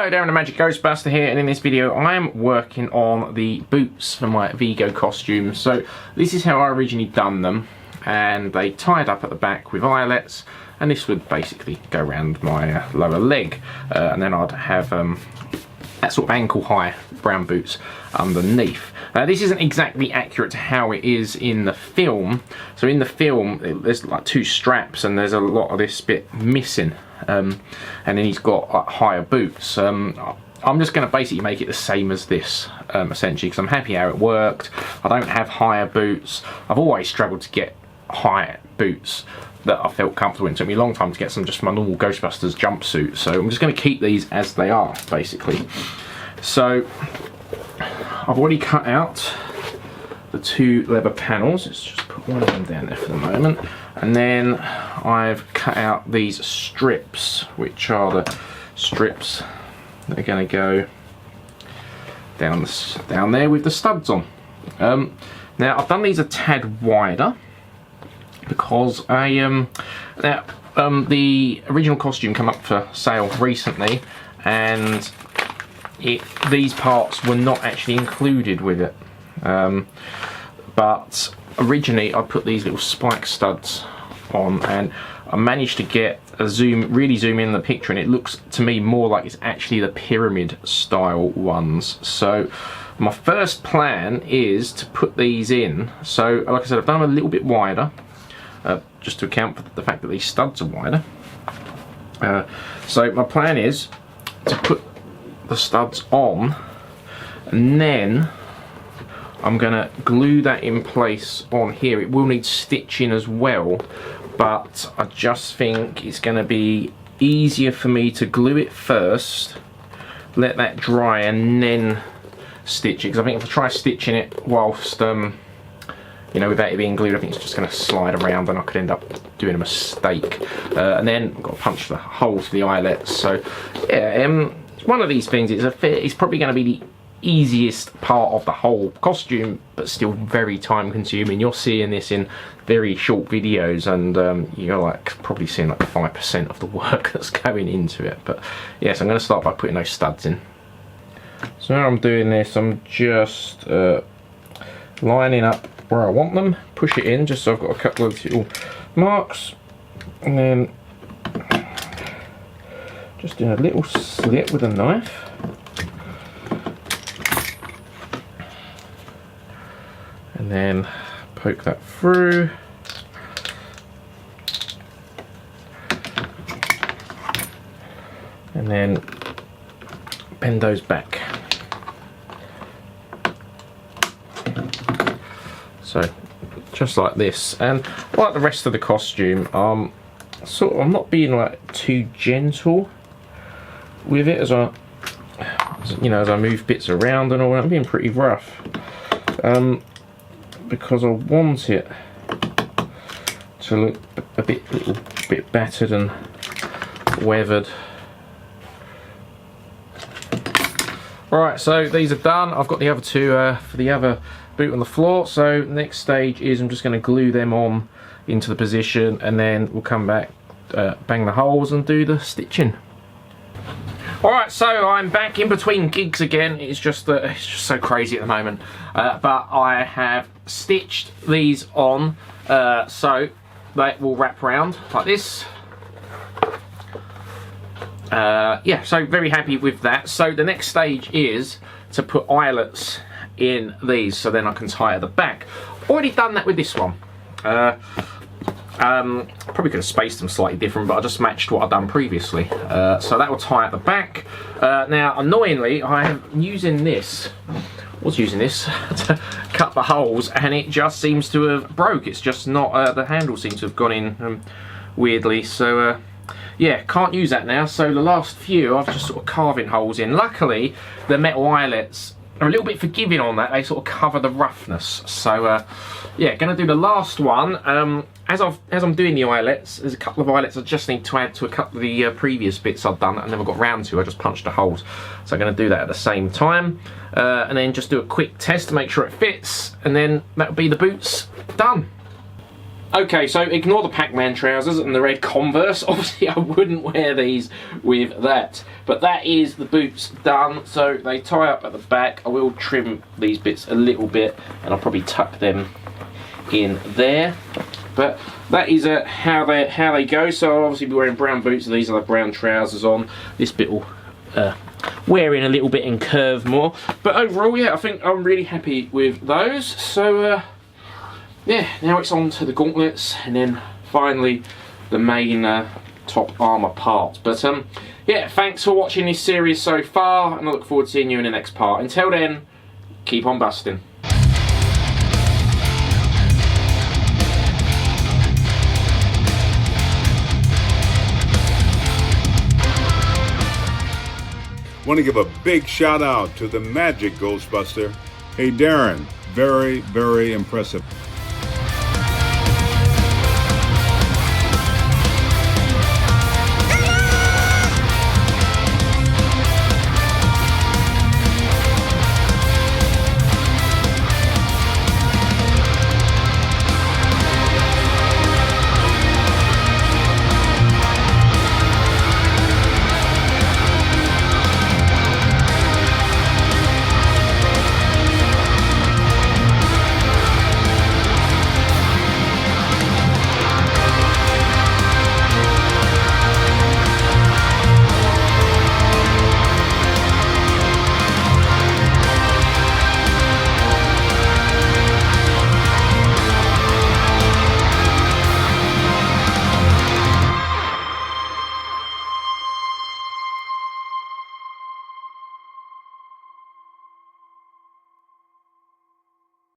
Hello, Darren the Magic Ghostbuster here, and in this video I am working on the boots for my Vigo costume. So this is how I originally done them, and they tied up at the back with eyelets, and this would basically go around my lower leg, and then I'd have that sort of ankle high brown boots underneath. This isn't exactly accurate to how it is in the film. So in the film there's like two straps and there's a lot of this bit missing, and then he's got like higher boots. I'm just going to basically make it the same as this, essentially, because I'm happy how it worked. I don't have higher boots. I've always struggled to get higher boots that I felt comfortable in. It took me a long time to get some just my normal Ghostbusters jumpsuit, so I'm just going to keep these as they are, basically. So I've already cut out the two leather panels. Let's just put one of them down there for the moment, and then I've cut out these strips, which are the strips that are going to go down there with the studs on. Now I've done these a tad wider because the original costume came up for sale recently, and these parts were not actually included with it. But originally I put these little spike studs on, and I managed to get a really zoom in the picture, and it looks to me more like it's actually the pyramid style ones. So my first plan is to put these in. So like I said, I've done them a little bit wider, just to account for the fact that these studs are wider. So my plan is to put the studs on, and then I'm gonna glue that in place on here. It will need stitching as well, but I just think it's gonna be easier for me to glue it first, let that dry, and then stitch it, because I think if I try stitching it whilst you know, without it being glued, I think it's just going to slide around and I could end up doing a mistake. And then I've got to punch the holes for the eyelets. So yeah, it's one of these things. It's probably going to be the easiest part of the whole costume, but still very time consuming. You're seeing this in very short videos, and you're like probably seeing like 5% of the work that's going into it. But yes, I'm going to start by putting those studs in. So now I'm doing this, I'm just lining up where I want them, push it in just so I've got a couple of little marks, and then just doing a little slit with a knife, and then poke that through, and then bend those back. So just like this, and like the rest of the costume, I'm not being like too gentle with it as I move bits around and all that. I'm being pretty rough, because I want it to look a little bit battered and weathered. Right, so these are done. I've got the other two for the other boot on the floor. So next stage is I'm just going to glue them on into the position, and then we'll come back, bang the holes and do the stitching. Alright, so I'm back in between gigs again. It's just so crazy at the moment, but I have stitched these on so they will wrap around like this. Yeah, so very happy with that. So the next stage is to put eyelets in these, so then I can tie at the back. Already done that with this one. Probably could have spaced them slightly different, but I just matched what I've done previously. So that will tie at the back. Now, annoyingly, I was using this to cut the holes, and it just seems to have broke. It's just not, the handle seems to have gone in weirdly, so yeah, can't use that now. So the last few I've just sort of carving holes in. Luckily the metal eyelets are a little bit forgiving on that. They sort of cover the roughness. So yeah, gonna do the last one. As I'm doing the eyelets, there's a couple of eyelets I just need to add to a couple of the previous bits I've done that I never got round to. I just punched the holes, so I'm going to do that at the same time, and then just do a quick test to make sure it fits, and then that'll be the boots done. Okay, so ignore the Pac-Man trousers and the red Converse. Obviously, I wouldn't wear these with that. But that is the boots done. So they tie up at the back. I will trim these bits a little bit, and I'll probably tuck them in there. But that is how they go. So I'll obviously be wearing brown boots, and these are the brown trousers on. This bit will wear in a little bit and curve more. But overall, yeah, I think I'm really happy with those. So yeah, now it's on to the gauntlets, and then finally the main top armour part. But yeah, thanks for watching this series so far, and I look forward to seeing you in the next part. Until then, keep on busting. Want to give a big shout out to the Magic Ghostbuster. Hey Darren, very, very impressive.